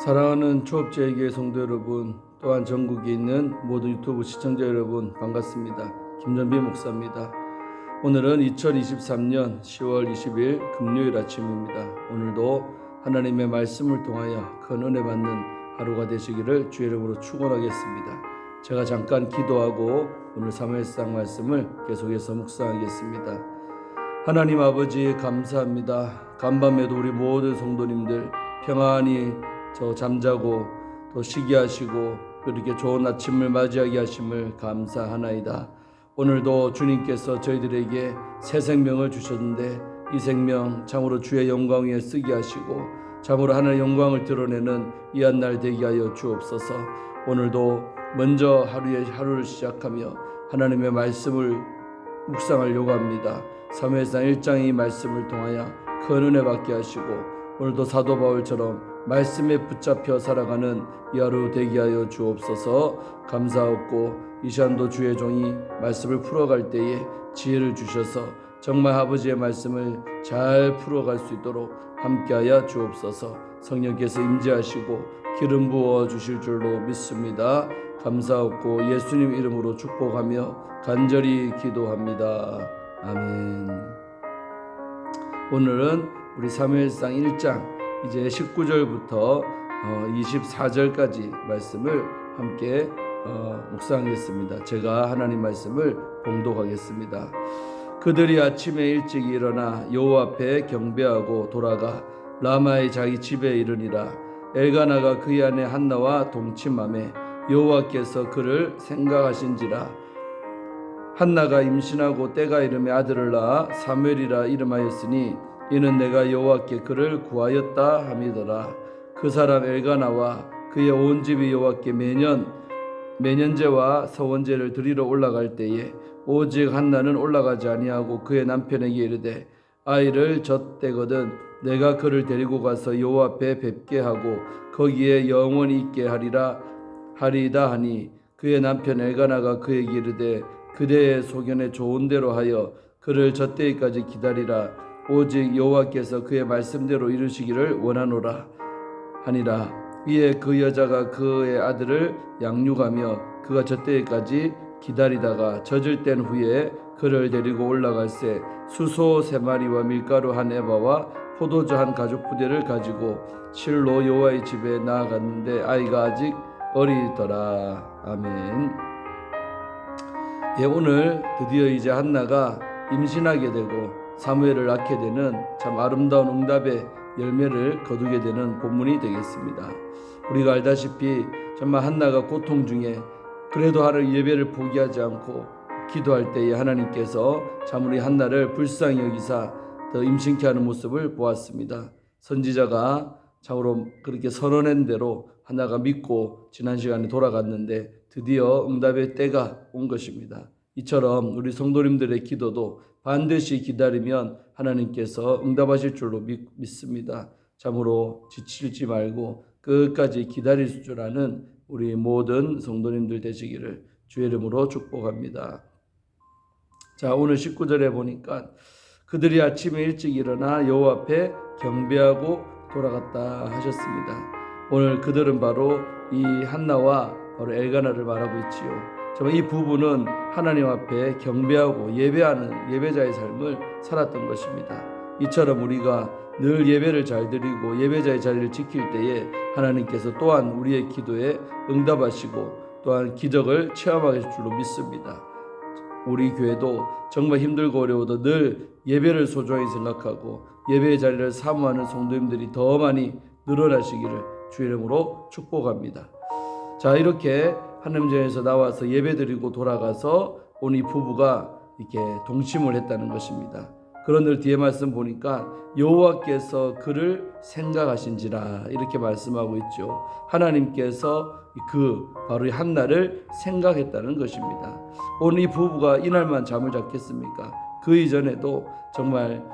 사랑하는 초업제에게 성도 여러분, 또한 전국에 있는 모든 유튜브 시청자 여러분 반갑습니다. 김전비 목사입니다. 오늘은 2023년 10월 20일 금요일 아침입니다. 오늘도 하나님의 말씀을 통하여 큰 은혜 받는 하루가 되시기를 주의 이름으로 축원하겠습니다. 제가 잠깐 기도하고 오늘 사무엘상 말씀을 계속해서 묵상하겠습니다. 하나님 아버지 감사합니다. 간밤에도 우리 모든 성도님들 평안히 잠자고 또 쉬게 하시고 이렇게 좋은 아침을 맞이하게 하심을 감사하나이다. 오늘도 주님께서 저희들에게 새 생명을 주셨는데 이 생명 참으로 주의 영광 위에 쓰게 하시고 참으로 하나님의 영광을 드러내는 이 한 날 되게 하여 주옵소서. 오늘도 먼저 하루를 시작하며 하나님의 말씀을 묵상하려고 합니다. 사무엘상 1장의 이 말씀을 통하여 큰 은혜 받게 하시고 오늘도 사도 바울처럼 말씀에 붙잡혀 살아가는 이 하루 되게 하여 주옵소서. 감사하고 이 시간도 주의 종이 말씀을 풀어갈 때에 지혜를 주셔서 정말 아버지의 말씀을 잘 풀어갈 수 있도록 함께하여 주옵소서. 성령께서 임재하시고 기름 부어 주실 줄로 믿습니다. 감사하고 예수님 이름으로 축복하며 간절히 기도합니다. 아멘. 오늘은 우리 사무엘상 1장 이제 19절부터 24절까지 말씀을 함께 묵상하겠습니다. 제가 하나님 말씀을 봉독하겠습니다. 그들이 아침에 일찍 일어나 여호와 앞에 경배하고 돌아가 라마의 자기 집에 이르니라. 엘가나가 그의 아내 한나와 동침하매 여호와께서 그를 생각하신지라. 한나가 임신하고 때가 이름에 아들을 낳아 사무엘이라 이름하였으니 이는 내가 여호와께 그를 구하였다 함이더라. 그 사람 엘가나와 그의 온 집이 여호와께 매년제와 서원제를 드리러 올라갈 때에 오직 한나는 올라가지 아니하고 그의 남편에게 이르되 아이를 젖대거든 내가 그를 데리고 가서 여호와 앞에 뵙게 하고 거기에 영원히 있게 하리이다 하니 그의 남편 엘가나가 그에게 이르되 그대의 소견에 좋은 대로 하여 그를 젖대기까지 기다리라. 오직 여호와께서 그의 말씀대로 이루시기를 원하노라 하니라. 이에 그 여자가 그의 아들을 양육하며 그가 젖대기까지 기다리다가 젖을 뗀 후에 그를 데리고 올라갈새 수소 3마리와 밀가루 한 에바와 포도주 한 가죽 부대를 가지고 실로 여호와의 집에 나아갔는데 아이가 아직 어리더라. 아멘. 오늘 드디어 이제 한나가 임신하게 되고 사무엘을 낳게 되는 참 아름다운 응답의 열매를 거두게 되는 본문이 되겠습니다. 우리가 알다시피 정말 한나가 고통 중에 그래도 하루 예배를 포기하지 않고 기도할 때에 하나님께서 참으로 한나를 불쌍히 여기사 더 임신케 하는 모습을 보았습니다. 선지자가 참으로 그렇게 선언한 대로 한나가 믿고 지난 시간에 돌아갔는데 드디어 응답의 때가 온 것입니다. 이처럼 우리 성도님들의 기도도 반드시 기다리면 하나님께서 응답하실 줄로 믿습니다. 참으로 지치지 말고 끝까지 기다릴 줄 아는 우리 모든 성도님들 되시기를 주의 이름으로 축복합니다. 자, 오늘 19절에 보니까 그들이 아침에 일찍 일어나 여호와 앞에 경배하고 돌아갔다 하셨습니다. 오늘 그들은 바로 이 한나와 바로 엘가나를 말하고 있지요. 정말 이 부부는 하나님 앞에 경배하고 예배하는 예배자의 삶을 살았던 것입니다. 이처럼 우리가 늘 예배를 잘 드리고 예배자의 자리를 지킬 때에 하나님께서 또한 우리의 기도에 응답하시고 또한 기적을 체험하실 줄로 믿습니다. 우리 교회도 정말 힘들고 어려워도 늘 예배를 소중히 생각하고 예배의 자리를 사모하는 성도님들이 더 많이 늘어나시기를 주의 이름으로 축복합니다. 자, 이렇게 하나님전에서 나와서 예배드리고 돌아가서 오늘 이 부부가 이렇게 동침을 했다는 것입니다. 그런데 뒤에 말씀 보니까 여호와께서 그를 생각하신지라 이렇게 말씀하고 있죠. 하나님께서 바로 이 한나를 생각했다는 것입니다. 오늘 이 부부가 이날만 잠을 잤겠습니까? 그 이전에도 정말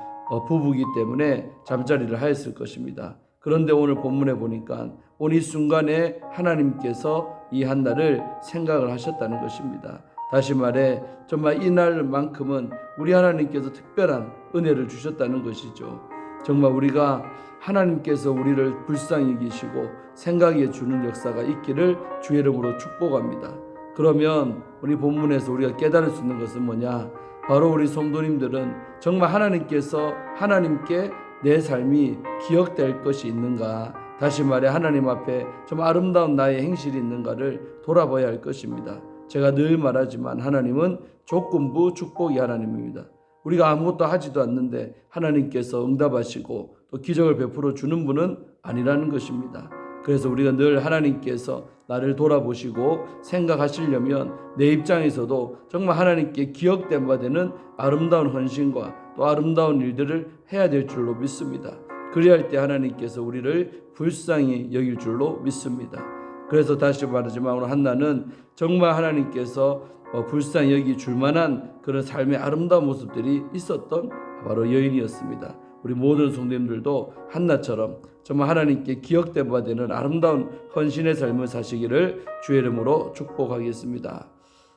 부부이기 때문에 잠자리를 하였을 것입니다. 그런데 오늘 본문에 보니까 오늘 이 순간에 하나님께서 이 한나를 생각을 하셨다는 것입니다. 다시 말해 정말 이날만큼은 우리 하나님께서 특별한 은혜를 주셨다는 것이죠. 정말 우리가 하나님께서 우리를 불쌍히 여기시고 생각해 주는 역사가 있기를 주의 이름으로 축복합니다. 그러면 우리 본문에서 우리가 깨달을 수 있는 것은 뭐냐? 바로 우리 성도님들은 정말 하나님께 내 삶이 기억될 것이 있는가? 다시 말해 하나님 앞에 좀 아름다운 나의 행실이 있는가를 돌아봐야 할 것입니다. 제가 늘 말하지만 하나님은 조건부 축복의 하나님입니다. 우리가 아무것도 하지도 않는데 하나님께서 응답하시고 또 기적을 베풀어 주는 분은 아니라는 것입니다. 그래서 우리가 늘 하나님께서 나를 돌아보시고 생각하시려면 내 입장에서도 정말 하나님께 기억된 바 되는 아름다운 헌신과 또 아름다운 일들을 해야 될 줄로 믿습니다. 그리할 때 하나님께서 우리를 불쌍히 여길 줄로 믿습니다. 그래서 다시 말하지만 오늘 한나는 정말 하나님께서 불쌍히 여기 줄 만한 그런 삶의 아름다운 모습들이 있었던 바로 여인이었습니다. 우리 모든 성도님들도 한나처럼 정말 하나님께 기억된 바 되는 아름다운 헌신의 삶을 사시기를 주의 이름으로 축복하겠습니다.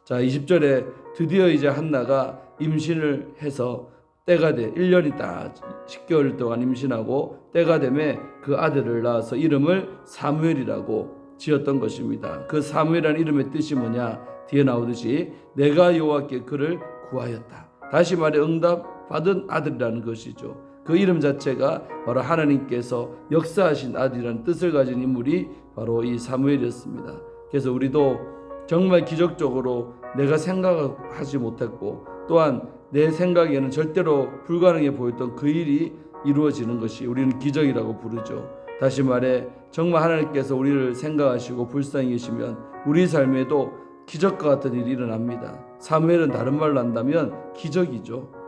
자, 20절에 드디어 이제 한나가 임신을 해서 때가 돼 1년이 딱 10개월 동안 임신하고 때가 되매 그 아들을 낳아서 이름을 사무엘이라고 지었던 것입니다. 그 사무엘이라는 이름의 뜻이 뭐냐? 뒤에 나오듯이 내가 여호와께 그를 구하였다. 다시 말해 응답받은 아들이라는 것이죠. 그 이름 자체가 바로 하나님께서 역사하신 아들이라는 뜻을 가진 인물이 바로 이 사무엘이었습니다. 그래서 우리도 정말 기적적으로 내가 생각하지 못했고 또한 내 생각에는 절대로 불가능해 보였던 그 일이 이루어지는 것이 우리는 기적이라고 부르죠. 다시 말해 정말 하나님께서 우리를 생각하시고 불쌍히 계시면 우리 삶에도 기적과 같은 일이 일어납니다. 사무엘은 다른 말로 한다면 기적이죠.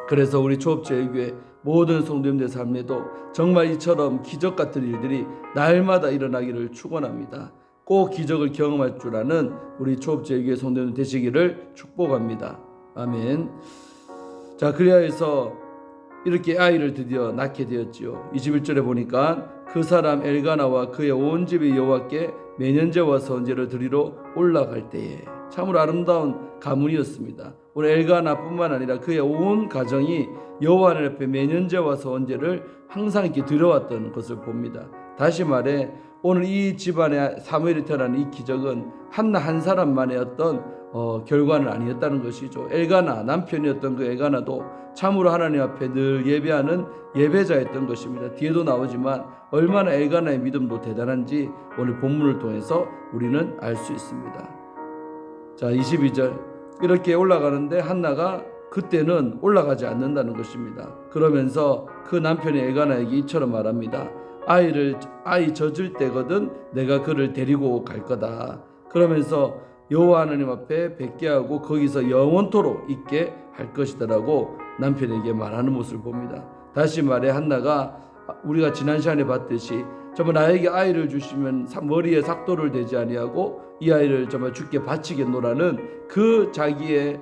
그래서 우리 초업제일교회 모든 성도님들 삶에도 정말 이처럼 기적 같은 일들이 날마다 일어나기를 축원합니다. 꼭 기적을 경험할 줄 아는 우리 초업제일교회 성도님 되시기를 축복합니다. 아멘. 자, 그래야 해서 이렇게 아이를 드디어 낳게 되었지요. 21절에 보니까 그 사람 엘가나와 그의 온 집이 여호와께 매년제와 선제를 드리러 올라갈 때에 참으로 아름다운 가문이었습니다. 오늘 엘가나뿐만 아니라 그의 온 가정이 여호와 하나님 앞에 매년제와 선제를 항상 이렇게 드려왔던 것을 봅니다. 다시 말해 오늘 이 집안에 사무엘이 태어난 이 기적은 한나 한 사람만의 어떤 결과는 아니었다는 것이죠. 엘가나 남편이었던 그 엘가나도 참으로 하나님 앞에 늘 예배하는 예배자였던 것입니다. 뒤에도 나오지만 얼마나 엘가나의 믿음도 대단한지 오늘 본문을 통해서 우리는 알 수 있습니다. 자, 22절 이렇게 올라가는데 한나가 그때는 올라가지 않는다는 것입니다. 그러면서 그 남편이 엘가나에게 이처럼 말합니다. 아이 젖을 때거든 내가 그를 데리고 갈 거다. 그러면서 여호와 하나님 앞에 뵙게 하고 거기서 영원토록 있게 할 것이다라고 남편에게 말하는 모습을 봅니다. 다시 말해 한나가 우리가 지난 시간에 봤듯이 정말 나에게 아이를 주시면 머리에 삭도를 대지 아니하고 이 아이를 정말 주께 바치겠노라는 그 자기의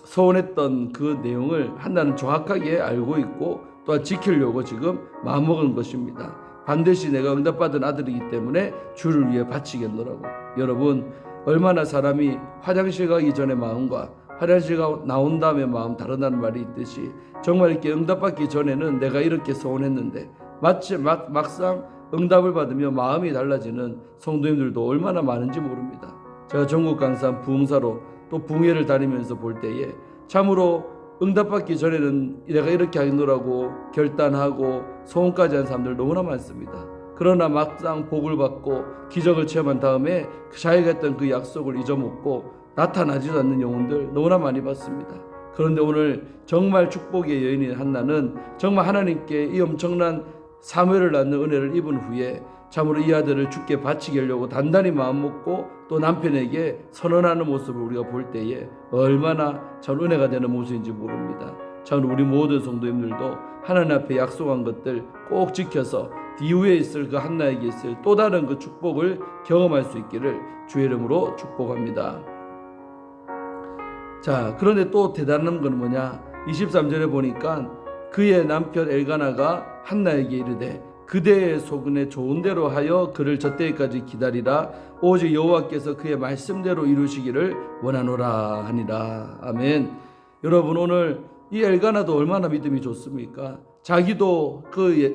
서원했던 그 내용을 한나는 정확하게 알고 있고 또한 지키려고 지금 마음먹은 것입니다. 반드시 내가 응답받은 아들이기 때문에 주를 위해 바치겠노라고. 여러분 얼마나 사람이 화장실 가기 전에 마음과 화장실 나온 다음에 마음 다르다는 말이 있듯이 정말 이렇게 응답받기 전에는 내가 이렇게 소원했는데 막상 응답을 받으며 마음이 달라지는 성도님들도 얼마나 많은지 모릅니다. 제가 전국 강산 부흥사로 또 부흥회를 다니면서 볼 때에 참으로 응답받기 전에는 내가 이렇게 하겠노라고 결단하고 소원까지 한 사람들 너무나 많습니다. 그러나 막상 복을 받고 기적을 체험한 다음에 자기가 했던 그 약속을 잊어먹고 나타나지도 않는 영혼들 너무나 많이 봤습니다. 그런데 오늘 정말 축복의 여인인 한나는 정말 하나님께 이 엄청난 사무엘을 낳는 은혜를 입은 후에 참으로 이 아들을 주께 바치게 하려고 단단히 마음먹고 또 남편에게 선언하는 모습을 우리가 볼 때에 얼마나 참 은혜가 되는 모습인지 모릅니다. 참 우리 모든 성도님들도 하나님 앞에 약속한 것들 꼭 지켜서 이후에 있을 그 한나에게 있을 또 다른 그 축복을 경험할 수 있기를 주의 이름으로 축복합니다. 자, 그런데 또 대단한 건 뭐냐? 23절에 보니까 그의 남편 엘가나가 한나에게 이르되 그대의 소근에 좋은 대로 하여 그를 저때까지 기다리라. 오직 여호와께서 그의 말씀대로 이루시기를 원하노라 하니라. 아멘. 여러분 오늘 이 엘가나도 얼마나 믿음이 좋습니까? 자기도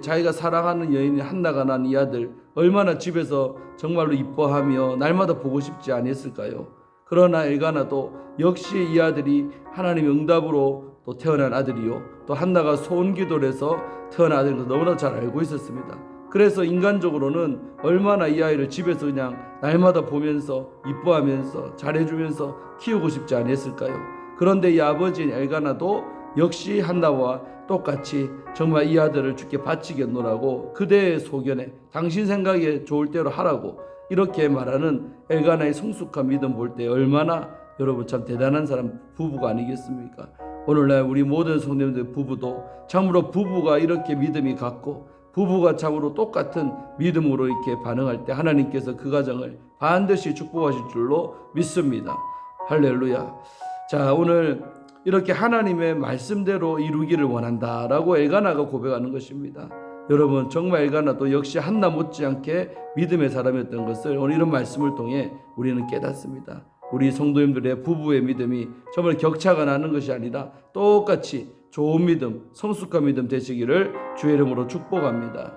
자기가 사랑하는 여인이 한나가 난 이 아들 얼마나 집에서 정말로 이뻐하며 날마다 보고 싶지 아니했을까요? 그러나 엘가나도 역시 이 아들이 하나님의 응답으로 또 태어난 아들이요, 또 한나가 소원기도를 해서 태어난 아들인 것을 너무나 잘 알고 있었습니다. 그래서 인간적으로는 얼마나 이 아이를 집에서 그냥 날마다 보면서 이뻐하면서 잘해주면서 키우고 싶지 않았을까요? 그런데 이 아버지인 엘가나도 역시 한나와 똑같이 정말 이 아들을 주께 바치겠노라고 그대의 소견에 당신 생각에 좋을 대로 하라고 이렇게 말하는 엘가나의 성숙한 믿음 볼 때 얼마나 여러분 참 대단한 사람 부부가 아니겠습니까? 오늘날 우리 모든 성도님들 부부도 참으로 부부가 이렇게 믿음이 같고 부부가 참으로 똑같은 믿음으로 이렇게 반응할 때 하나님께서 그 가정을 반드시 축복하실 줄로 믿습니다. 할렐루야. 자, 오늘 이렇게 하나님의 말씀대로 이루기를 원한다라고 엘가나가 고백하는 것입니다. 여러분 정말 엘가나도 역시 한나 못지않게 믿음의 사람이었던 것을 오늘 이런 말씀을 통해 우리는 깨닫습니다. 우리 성도님들의 부부의 믿음이 정말 격차가 나는 것이 아니라 똑같이 좋은 믿음, 성숙한 믿음 되시기를 주의 이름으로 축복합니다.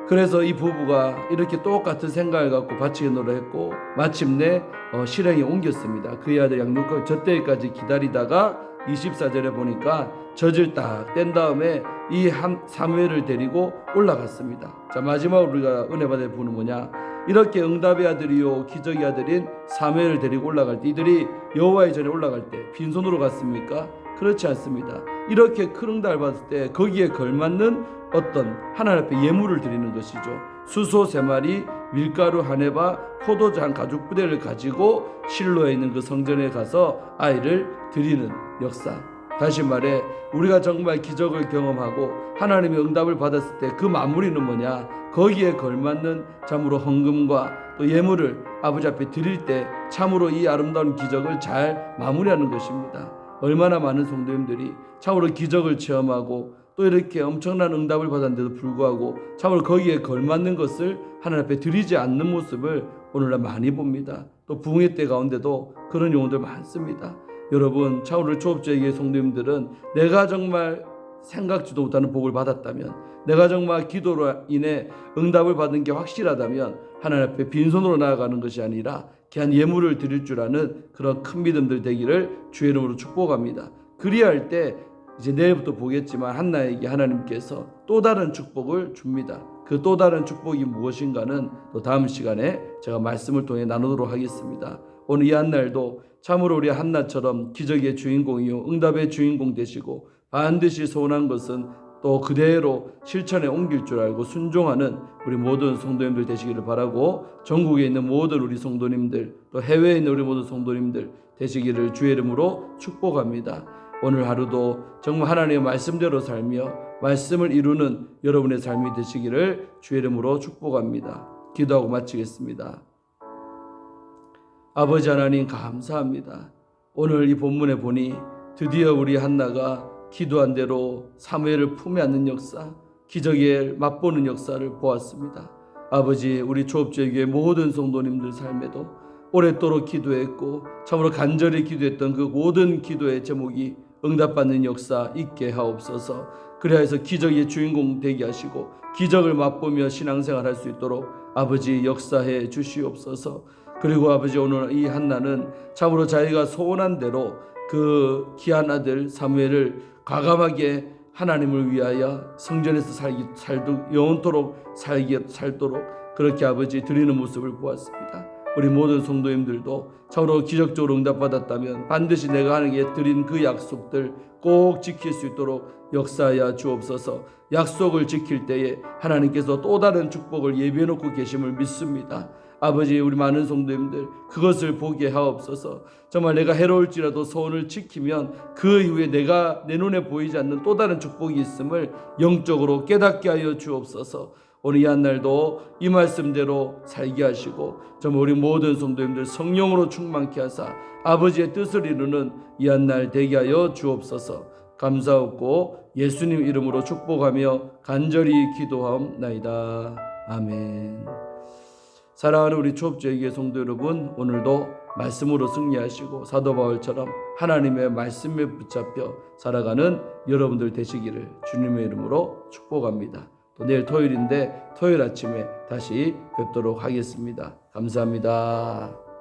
그래서 이 부부가 이렇게 똑같은 생각을 갖고 바치기노를 했고 마침내 실행에 옮겼습니다. 그의 아들 양육을 젖대기까지 기다리다가 24절에 보니까 젖을 딱 뗀 다음에 이 사무엘을 데리고 올라갔습니다. 자, 마지막으로 우리가 은혜 받을 부분은 뭐냐? 이렇게 응답의 아들이요 기적의 아들인 사무엘을 데리고 올라갈 때 이들이 여호와의 전에 올라갈 때 빈손으로 갔습니까? 그렇지 않습니다. 이렇게 큰 응답을 받을 때 거기에 걸맞는 어떤 하나님 앞에 예물을 드리는 것이죠. 수소 3마리, 밀가루 1에바, 포도주 1 가죽 부대를 가지고 실로에 있는 그 성전에 가서 아이를 드리는 역사. 다시 말해 우리가 정말 기적을 경험하고 하나님의 응답을 받았을 때 그 마무리는 뭐냐? 거기에 걸맞는 참으로 헌금과 또 예물을 아버지 앞에 드릴 때 참으로 이 아름다운 기적을 잘 마무리하는 것입니다. 얼마나 많은 성도님들이 참으로 기적을 체험하고 또 이렇게 엄청난 응답을 받았는데도 불구하고 참으로 거기에 걸맞는 것을 하나님 앞에 드리지 않는 모습을 오늘날 많이 봅니다. 또 부흥의 때 가운데도 그런 용어들 많습니다. 여러분 참으로 초업제의 성도님들은 내가 정말 생각지도 못하는 복을 받았다면, 내가 정말 기도로 인해 응답을 받은 게 확실하다면 하나님 앞에 빈손으로 나아가는 것이 아니라 귀한 예물을 드릴 줄 아는 그런 큰 믿음들 되기를 주의 이름으로 축복합니다. 그리할 때 이제 내일부터 보겠지만 한나에게 하나님께서 또 다른 축복을 줍니다. 그 또 다른 축복이 무엇인가는 또 다음 시간에 제가 말씀을 통해 나누도록 하겠습니다. 오늘 이 한날도 참으로 우리 한나처럼 기적의 주인공이요 응답의 주인공 되시고 반드시 소원한 것은 또 그대로 실천에 옮길 줄 알고 순종하는 우리 모든 성도님들 되시기를 바라고, 전국에 있는 모든 우리 성도님들 또 해외에 있는 우리 모든 성도님들 되시기를 주의 이름으로 축복합니다. 오늘 하루도 정말 하나님의 말씀대로 살며 말씀을 이루는 여러분의 삶이 되시기를 주의 이름으로 축복합니다. 기도하고 마치겠습니다. 아버지 하나님 감사합니다. 오늘 이 본문에 보니 드디어 우리 한나가 기도한 대로 사무엘을 품에 안는 역사, 기적에 맛보는 역사를 보았습니다. 아버지, 우리 조업제교회 모든 성도님들 삶에도 오랫도록 기도했고 참으로 간절히 기도했던 그 모든 기도의 제목이 응답받는 역사 있게 하옵소서. 그리하여서 기적의 주인공 되게 하시고 기적을 맛보며 신앙생활 할 수 있도록 아버지 역사해 주시옵소서. 그리고 아버지, 오늘 이 한나는 참으로 자기가 소원한 대로 그 귀한 아들 사무엘을 과감하게 하나님을 위하여 성전에서 영원토록 살도록 그렇게 아버지 드리는 모습을 보았습니다. 우리 모든 성도님들도 참으로 기적적으로 응답받았다면 반드시 내가 하나님께 드린 그 약속들 꼭 지킬 수 있도록 역사하여 주옵소서. 약속을 지킬 때에 하나님께서 또 다른 축복을 예비해 놓고 계심을 믿습니다. 아버지, 우리 많은 성도님들 그것을 보게 하옵소서. 정말 내가 해로울지라도 소원을 지키면 그 이후에 내가 내 눈에 보이지 않는 또 다른 축복이 있음을 영적으로 깨닫게 하여 주옵소서. 오늘 이 한날도 이 말씀대로 살게 하시고 정말 우리 모든 성도님들 성령으로 충만케 하사 아버지의 뜻을 이루는 이 한날 되게 하여 주옵소서. 감사하고 예수님 이름으로 축복하며 간절히 기도하옵나이다. 아멘. 사랑하는 우리 초업제의 성도 여러분, 오늘도 말씀으로 승리하시고 사도 바울처럼 하나님의 말씀에 붙잡혀 살아가는 여러분들 되시기를 주님의 이름으로 축복합니다. 또 내일 토요일인데 토요일 아침에 다시 뵙도록 하겠습니다. 감사합니다.